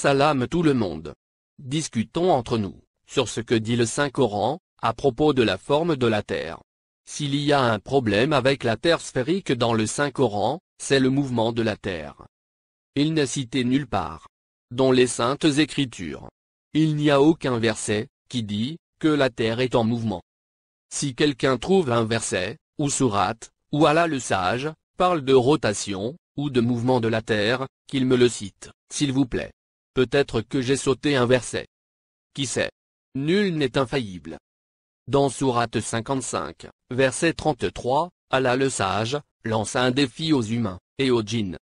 salam tout le monde. Discutons entre nous, sur ce que dit le Saint-Coran, à propos de la forme de la Terre. S'il y a un problème avec la Terre sphérique dans le Saint-Coran, c'est le mouvement de la Terre. Il n'est cité nulle part. Dans les Saintes Écritures, il n'y a aucun verset qui dit que la Terre est en mouvement. Si quelqu'un trouve un verset, ou sourate, ou Allah le Sage, parle de rotation, ou de mouvement de la Terre, qu'il me le cite, s'il vous plaît. Peut-être que j'ai sauté un verset. Qui sait? Nul n'est infaillible. Dans sourate 55, verset 33, Allah le Sage lance un défi aux humains et aux djinns.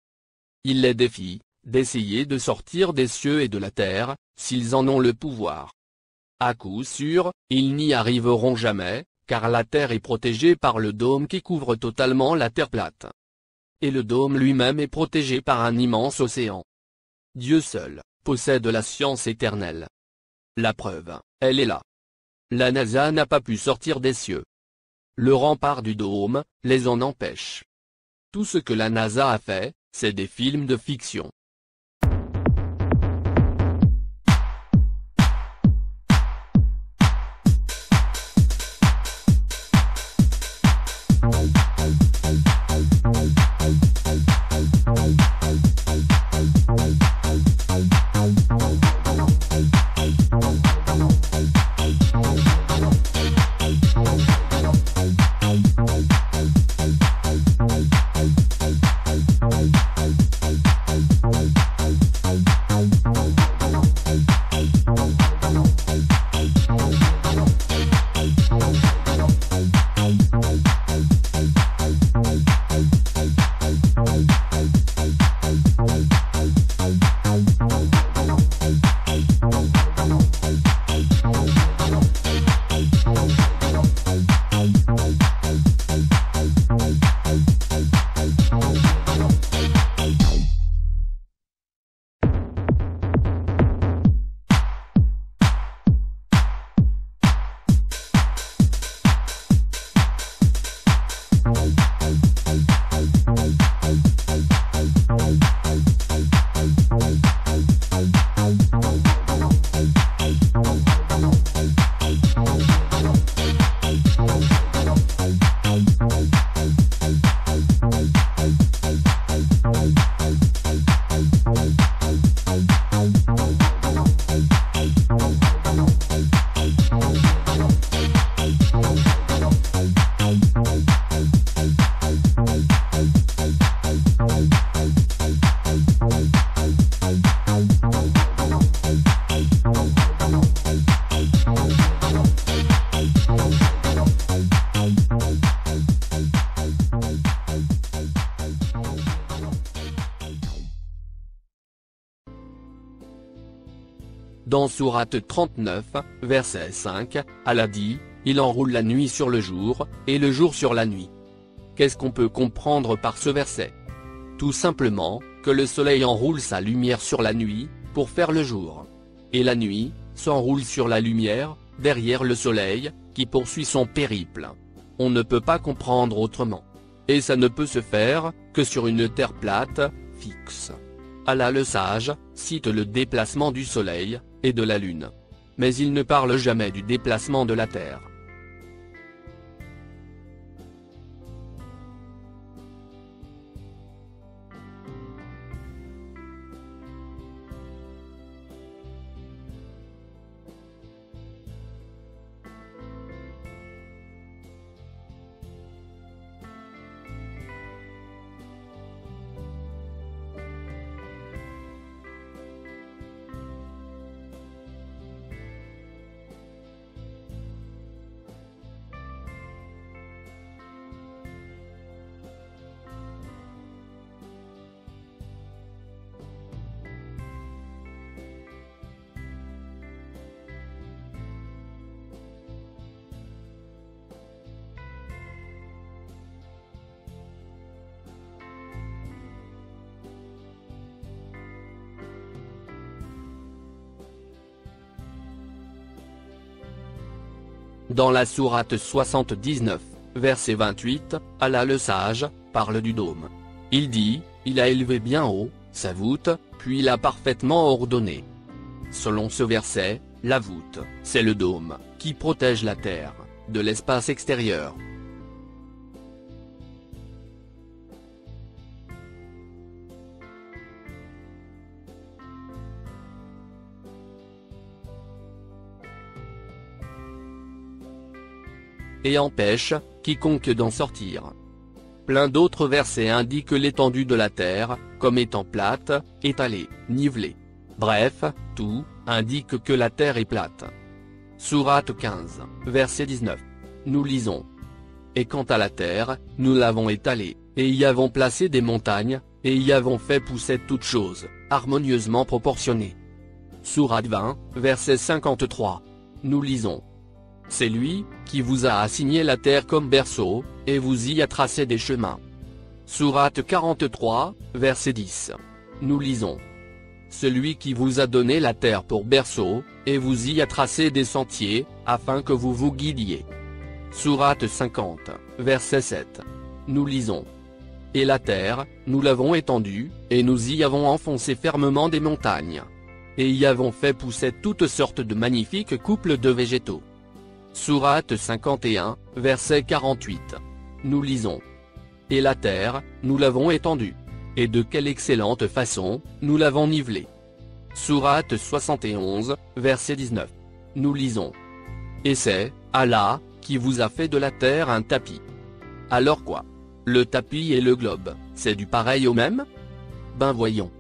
Il les défie d'essayer de sortir des cieux et de la terre, s'ils en ont le pouvoir. À coup sûr, ils n'y arriveront jamais, car la terre est protégée par le dôme qui couvre totalement la terre plate. Et le dôme lui-même est protégé par un immense océan. Dieu seul possède la science éternelle. La preuve, elle est là. La NASA n'a pas pu sortir des cieux. Le rempart du dôme les en empêche. Tout ce que la NASA a fait, c'est des films de fiction. Dans sourate 39, verset 5, Allah dit, il enroule la nuit sur le jour, et le jour sur la nuit. Qu'est-ce qu'on peut comprendre par ce verset? Tout simplement, que le soleil enroule sa lumière sur la nuit, pour faire le jour. Et la nuit, s'enroule sur la lumière, derrière le soleil, qui poursuit son périple. On ne peut pas comprendre autrement. Et ça ne peut se faire, que sur une terre plate, fixe. Allah le Sage cite le déplacement du soleil, et de la lune. Mais il ne parle jamais du déplacement de la Terre. Dans la sourate 79, verset 28, Allah le Sage parle du dôme. Il dit, il a élevé bien haut sa voûte, puis l'a parfaitement ordonné. Selon ce verset, la voûte, c'est le dôme, qui protège la terre de l'espace extérieur. Et empêche quiconque d'en sortir. Plein d'autres versets indiquent l'étendue de la terre, comme étant plate, étalée, nivelée. Bref, tout indique que la terre est plate. Sourate 15, verset 19. Nous lisons. Et quant à la terre, nous l'avons étalée, et y avons placé des montagnes, et y avons fait pousser toutes choses, harmonieusement proportionnées. Sourate 20, verset 53. Nous lisons. C'est lui, qui vous a assigné la terre comme berceau, et vous y a tracé des chemins. Sourate 43, verset 10. Nous lisons. Celui qui vous a donné la terre pour berceau, et vous y a tracé des sentiers, afin que vous vous guidiez. Sourate 50, verset 7. Nous lisons. Et la terre, nous l'avons étendue, et nous y avons enfoncé fermement des montagnes. Et y avons fait pousser toutes sortes de magnifiques couples de végétaux. Sourate 51, verset 48. Nous lisons. Et la terre, nous l'avons étendue. Et de quelle excellente façon, nous l'avons nivelée. Sourate 71, verset 19. Nous lisons. Et c'est, Allah, qui vous a fait de la terre un tapis. Alors quoi? Le tapis et le globe, c'est du pareil au même? Ben voyons.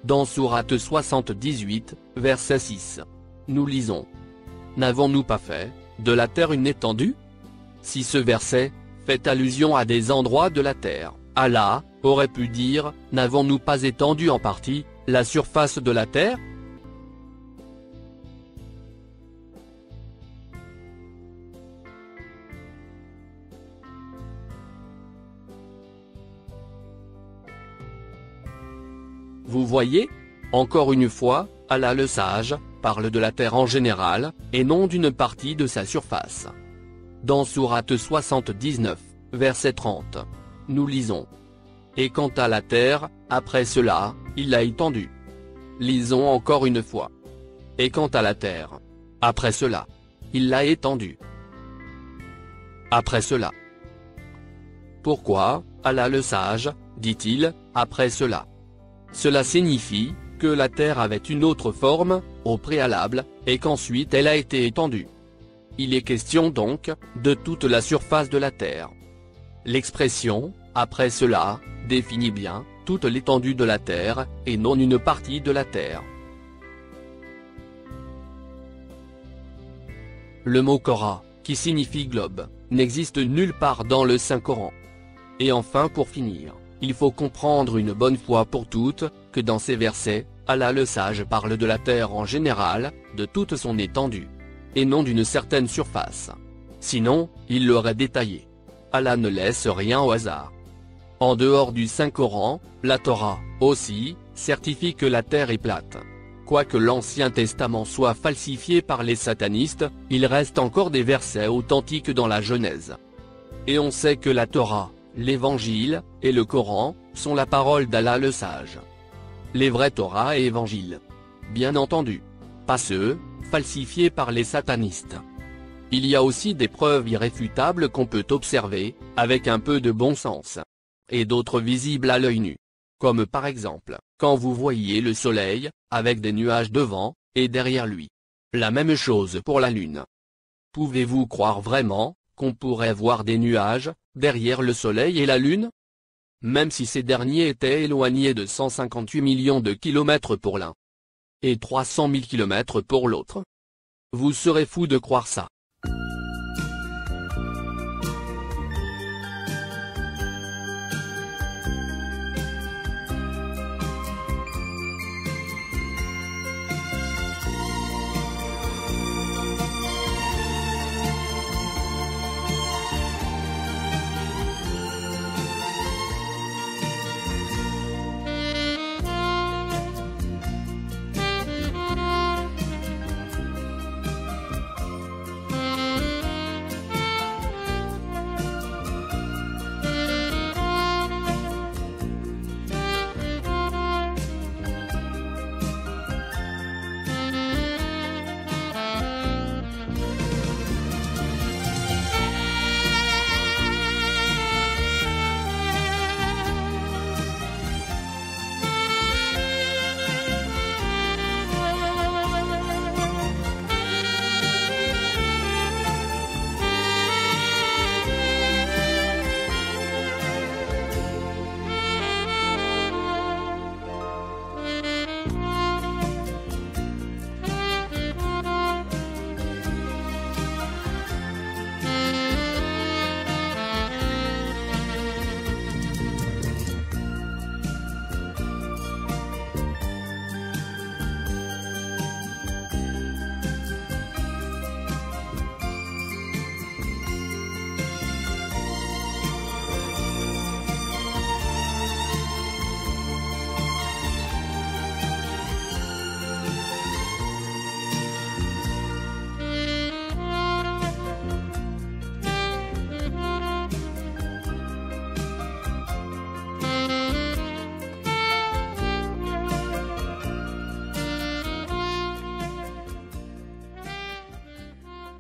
Dans Sourate 78, verset 6. Nous lisons. N'avons-nous pas fait de la terre une étendue? Si ce verset fait allusion à des endroits de la terre, Allah aurait pu dire, n'avons-nous pas étendu en partie la surface de la terre? Vous voyez? Encore une fois, Allah le sage parle de la terre en général, et non d'une partie de sa surface. Dans Sourate 79, verset 30. Nous lisons. Et quant à la terre, après cela, il l'a étendue. Lisons encore une fois. Et quant à la terre, après cela, il l'a étendue. Après cela. Pourquoi, Allah le sage, dit-il, après cela? Cela signifie que la terre avait une autre forme, au préalable, et qu'ensuite elle a été étendue. Il est question donc, de toute la surface de la terre. L'expression, après cela, définit bien, toute l'étendue de la terre, et non une partie de la terre. Le mot Korah, qui signifie globe, n'existe nulle part dans le Saint-Coran. Et enfin pour finir, il faut comprendre une bonne fois pour toutes, que dans ces versets, Allah le sage parle de la terre en général, de toute son étendue, et non d'une certaine surface. Sinon, il l'aurait détaillé. Allah ne laisse rien au hasard. En dehors du Saint-Coran, la Torah, aussi, certifie que la terre est plate. Quoique l'Ancien Testament soit falsifié par les satanistes, il reste encore des versets authentiques dans la Genèse. Et on sait que la Torah, l'Évangile, et le Coran, sont la parole d'Allah le sage. Les vrais Torah et Évangiles. Bien entendu. Pas ceux, falsifiés par les satanistes. Il y a aussi des preuves irréfutables qu'on peut observer, avec un peu de bon sens. Et d'autres visibles à l'œil nu. Comme par exemple, quand vous voyez le soleil, avec des nuages devant, et derrière lui. La même chose pour la lune. Pouvez-vous croire vraiment, qu'on pourrait voir des nuages, derrière le soleil et la lune? Même si ces derniers étaient éloignés de 158 millions de kilomètres pour l'un. Et 300 000 kilomètres pour l'autre. Vous serez fou de croire ça.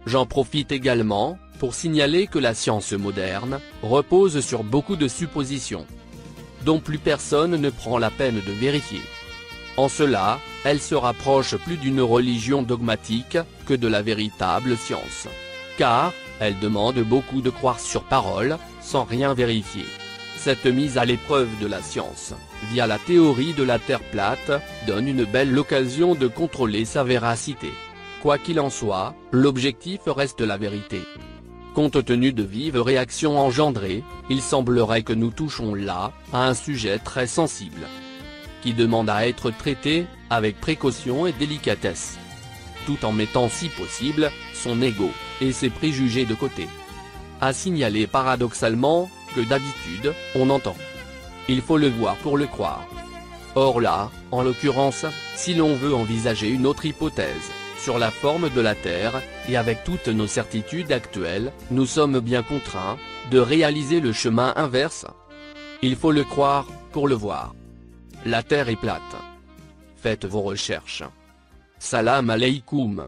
J'en profite également pour signaler que la science moderne repose sur beaucoup de suppositions, dont plus personne ne prend la peine de vérifier. En cela, elle se rapproche plus d'une religion dogmatique que de la véritable science. Car, elle demande beaucoup de croire sur parole, sans rien vérifier. Cette mise à l'épreuve de la science, via la théorie de la Terre plate, donne une belle occasion de contrôler sa véracité. Quoi qu'il en soit, l'objectif reste la vérité. Compte tenu de vives réactions engendrées, il semblerait que nous touchons là à un sujet très sensible, qui demande à être traité avec précaution et délicatesse, tout en mettant si possible son ego et ses préjugés de côté. À signaler paradoxalement que d'habitude, on entend « il faut le voir pour le croire ». Or là, en l'occurrence, si l'on veut envisager une autre hypothèse sur la forme de la Terre, et avec toutes nos certitudes actuelles, nous sommes bien contraints de réaliser le chemin inverse. Il faut le croire pour le voir. La Terre est plate. Faites vos recherches. Salam alaykoum.